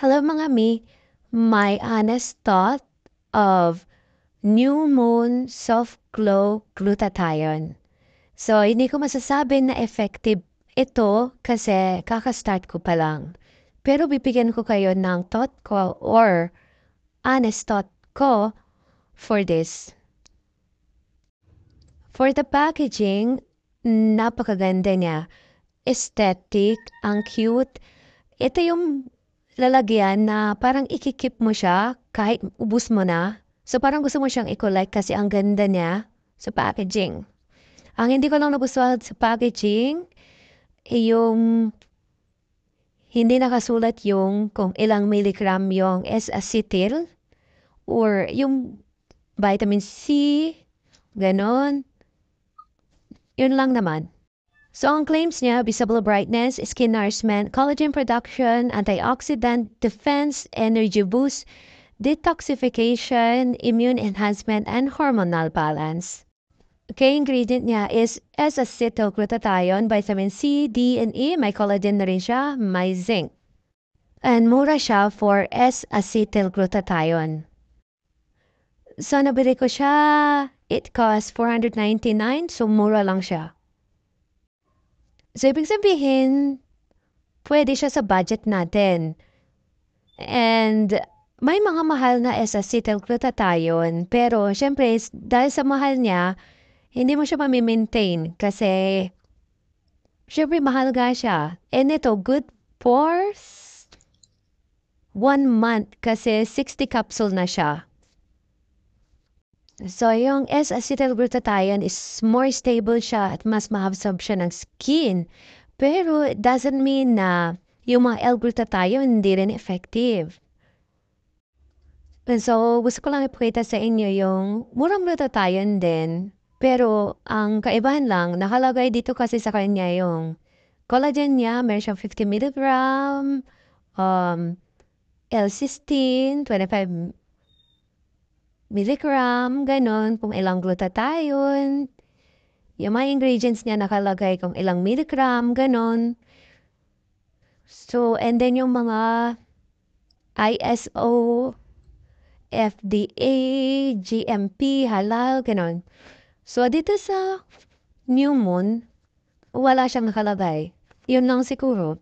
Hello mga mi, my honest thought of new moon soft glow glutathione. So, hindi ko masasabi na effective ito kasi kaka-start ko pa lang. Pero bibigyan ko kayo ng thought ko or honest thought ko for this. For the packaging, napakaganda niya. Aesthetic, ang cute. Ito yung lalagyan na parang ikikip mo siya kahit ubus mo na. So parang gusto mo siyang i-collect kasi ang ganda niya sa packaging. Ang hindi ko lang nagustuhan sa packaging, yung hindi nakasulat yung kung ilang milligram yung S-acetyl or yung vitamin C, ganon. Yun lang naman. So ang claims niya, visible brightness, skin nourishment, collagen production, antioxidant, defense, energy boost, detoxification, immune enhancement, and hormonal balance. Okay, ingredient niya is S-acetylglutathione, vitamin C, D, and E, may collagen na rin siya, may zinc. And mura siya for S-acetylglutathione. So nabili ko siya, it cost $499, so mura lang siya. So, ibig sabihin, pwede siya sa budget natin. And may mga mahal na S-acetylglutathione, pero syempre, dahil sa mahal niya, hindi mo siya mamimaintain kasi syempre mahal nga siya. And ito, good for 1 month kasi 60 capsule na siya. So, yung S-acetylglutathione is more stable siya at mas ma-absorb siya ng skin. Pero it doesn't mean na yung mga L-glutathione hindi rin effective. So, gusto ko lang ipakita sa inyo yung murang glutathione din. Pero ang kaibahan lang, nakalagay dito kasi sa kanya yung collagen niya, meron siyang 50 milligram, L-cysteine, 25 milligram, ganon, kung ilang glutathione. Yung mga ingredients niya nakalagay kung ilang milligram, ganon. So, and then yung mga ISO, FDA, GMP, halal, ganon. So, dito sa New Moon, wala siyang nakalagay. Yun lang siguro.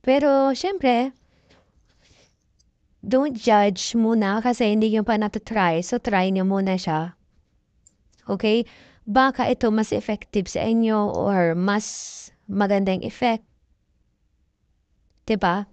Pero, syempre, don't judge muna kasi hindi nyo pa natatry. So, try nyo muna siya. Okay? Baka ito mas effective sa inyo or mas magandang effect. Diba?